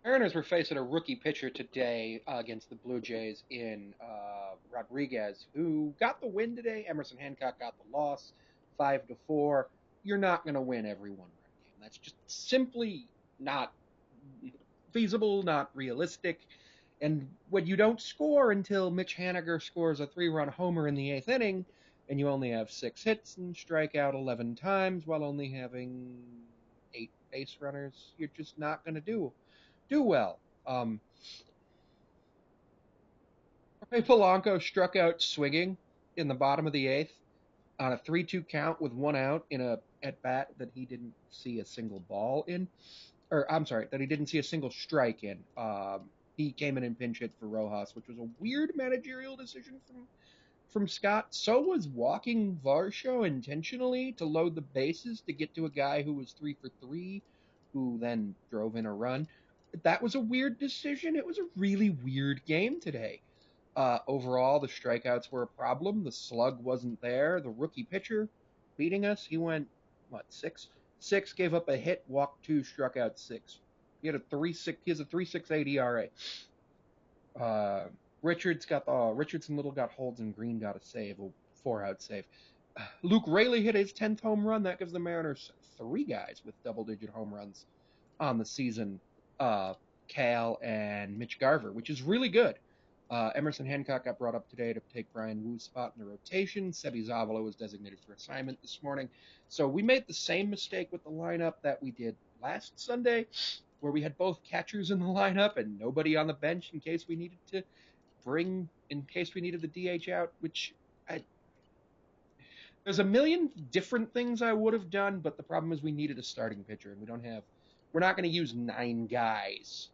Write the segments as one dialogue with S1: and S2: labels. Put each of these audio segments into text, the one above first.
S1: Mariners were facing a rookie pitcher today against the Blue Jays in Rodriguez, who got the win today. Emerson Hancock got the loss, 5-4. You're not going to win every one-run game. That's just simply not feasible, not realistic. And when you don't score until Mitch Haniger scores a three-run homer in the eighth inning, and you only have 6 hits and strike out 11 times while only having 8 base runners, you're just not going to do well. Polanco struck out swinging in the bottom of the eighth on a 3-2 count with one out in a at bat that he didn't see a single ball in, or I'm sorry, that he didn't see a single strike in. He came in and pinch hit for Rojas, which was a weird managerial decision from Scott. So was walking Varsho intentionally to load the bases to get to a guy who was 3 for 3, who then drove in a run. That was a weird decision. It was a really weird game today. Overall, the strikeouts were a problem. The slug wasn't there. The rookie pitcher beating us, he went, what, six? Six, gave up a hit, walked two, struck out six. He had a 3.6. He has a 3.68 ERA. Richardson Little got holds and Green got a save, a 4-out save. Luke Raley hit his 10th home run. That gives the Mariners 3 guys with double-digit home runs on the season. Cal and Mitch Garver, which is really good. Emerson Hancock got brought up today to take Brian Wu's spot in the rotation. Sebi Zavala was designated for assignment this morning. So we made the same mistake with the lineup that we did last Sunday, where we had both catchers in the lineup and nobody on the bench in case we needed the DH out, there's a million different things I would have done, but the problem is we needed a starting pitcher, and we're not going to use 9 guys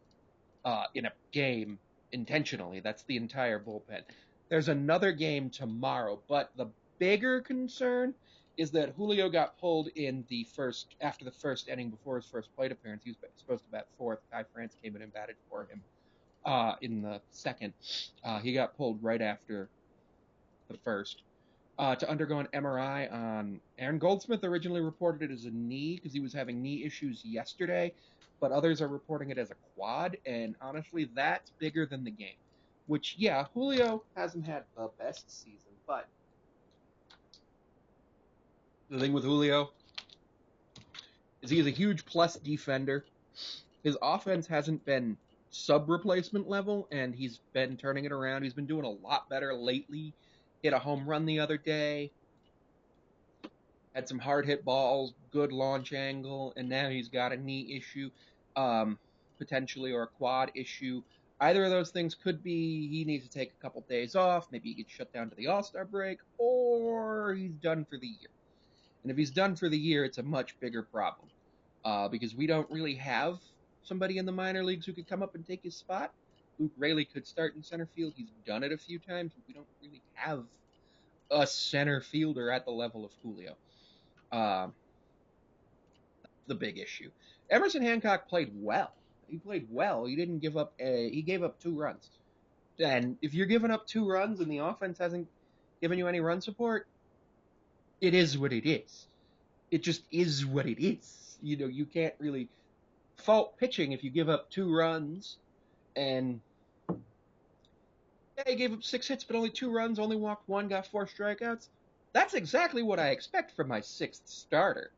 S1: in a game intentionally. That's the entire bullpen. There's another game tomorrow, but the bigger concern is that Julio got pulled after the first inning before his first plate appearance. He was supposed to bat fourth. Kai France came in and batted for him in the second. He got pulled right after the first to undergo an MRI on Aaron Goldsmith. Originally reported it as a knee because he was having knee issues yesterday, but others are reporting it as a quad, and honestly, that's bigger than the game. Which, yeah, Julio hasn't had the best season, but the thing with Julio is he's a huge plus defender. His offense hasn't been sub-replacement level, and he's been turning it around. He's been doing a lot better lately. Hit a home run the other day. Had some hard hit balls, good launch angle, and now he's got a knee issue, potentially, or a quad issue. Either of those things could be he needs to take a couple days off, maybe he gets shut down to the All-Star break, or he's done for the year. And if he's done for the year, it's a much bigger problem, because we don't really have somebody in the minor leagues who could come up and take his spot. Luke Raley could start in center field. He's done it a few times, but we don't really have a center fielder at the level of Julio. The big issue. Emerson Hancock played well. He played well. He didn't give up. He gave up 2 runs. And if you're giving up 2 runs and the offense hasn't given you any run support, it is what it is. It just is what it is. You can't really fault pitching if you give up 2 runs and he gave up 6 hits but only 2 runs, only walked 1, got 4 strikeouts. That's exactly what I expect from my 6th starter.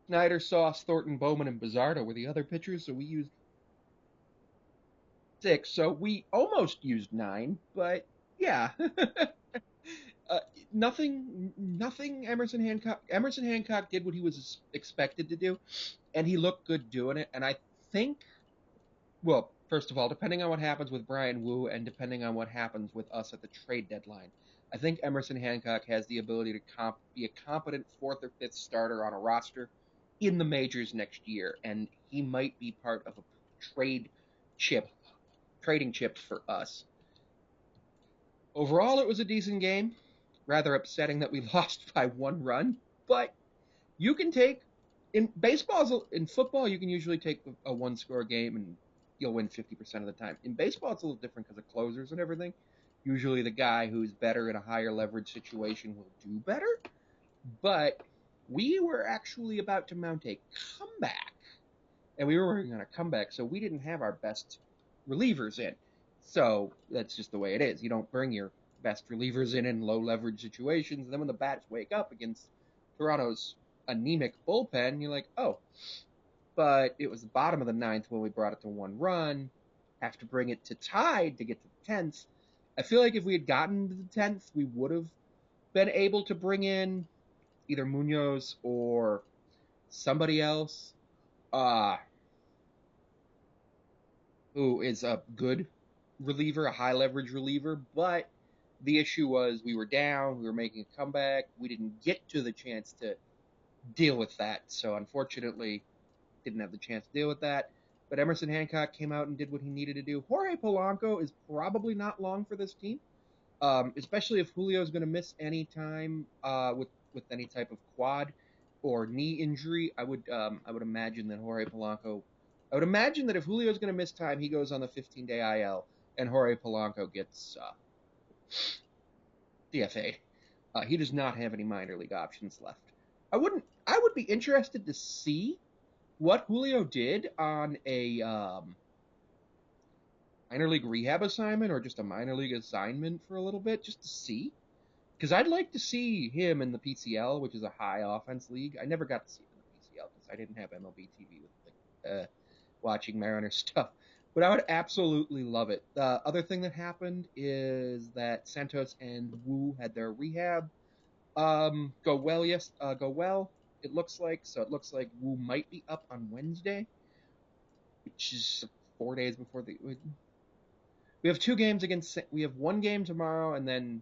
S1: Snyder, Sauce, Thornton, Bowman, and Bizzardo were the other pitchers, so we used 6. So we almost used 9, but yeah. Nothing Emerson Hancock. Emerson Hancock did what he was expected to do, and he looked good doing it. And I think, well, first of all, depending on what happens with Brian Wu and depending on what happens with us at the trade deadline, I think Emerson Hancock has the ability to be a competent 4th or 5th starter on a roster in the majors next year, and he might be part of a trading chip for us. Overall, it was a decent game. Rather upsetting that we lost by 1 run, but you can take in football you can usually take a 1-score game and you'll win 50% of the time. In baseball, it's a little different because of closers and everything. Usually the guy who's better in a higher leverage situation will do better, but we were actually about to mount a comeback, and we were working on a comeback, so we didn't have our best relievers in. So that's just the way it is. You don't bring your best relievers in low leverage situations, and then when the bats wake up against Toronto's anemic bullpen, you're like, oh. But it was the bottom of the ninth when we brought it to 1 run. Have to bring it to tied to get to the 10th. I feel like if we had gotten to the 10th, we would have been able to bring in either Munoz or somebody else who is a good reliever, a high leverage reliever. But the issue was we were down, we were making a comeback, we didn't get to the chance to deal with that. So unfortunately, didn't have the chance to deal with that. But Emerson Hancock came out and did what he needed to do. Jorge Polanco is probably not long for this team, especially if Julio is going to miss any time with any type of quad or knee injury. I would imagine that Jorge Polanco. I would imagine that if Julio is going to miss time, he goes on the 15-day IL, and Jorge Polanco gets DFA'd. He does not have any minor league options left. I would be interested to see what Julio did on a minor league rehab assignment or just a minor league assignment for a little bit, just to see. Because I'd like to see him in the PCL, which is a high offense league. I never got to see him in the PCL because I didn't have MLB TV with watching Mariner stuff. But I would absolutely love it. The other thing that happened is that Santos and Wu had their rehab go well. It looks like so. It looks like Wu might be up on Wednesday, which is 4 days before the. We have 2 games against. We have 1 game tomorrow, and then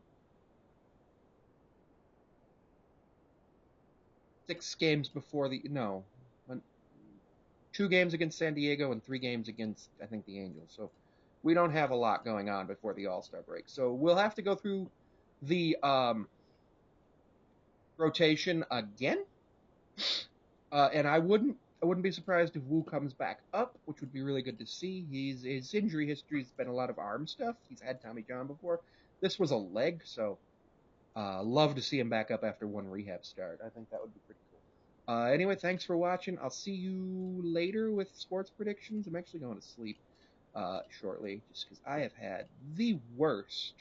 S1: 6 games before the. No, 2 games against San Diego and 3 games against I think the Angels. So we don't have a lot going on before the All-Star break. So we'll have to go through the rotation again. And I wouldn't be surprised if Wu comes back up, which would be really good to see. His injury history's been a lot of arm stuff. He's had Tommy John before. This was a leg, so love to see him back up after one rehab start. I think that would be pretty cool. Anyway, thanks for watching. I'll see you later with sports predictions. I'm actually going to sleep shortly, just because I have had the worst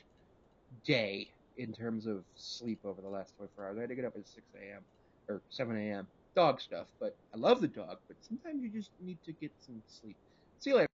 S1: day in terms of sleep over the last 24 hours. I had to get up at 6 a.m. or 7 a.m. Dog stuff, but I love the dog, but sometimes you just need to get some sleep. See you later.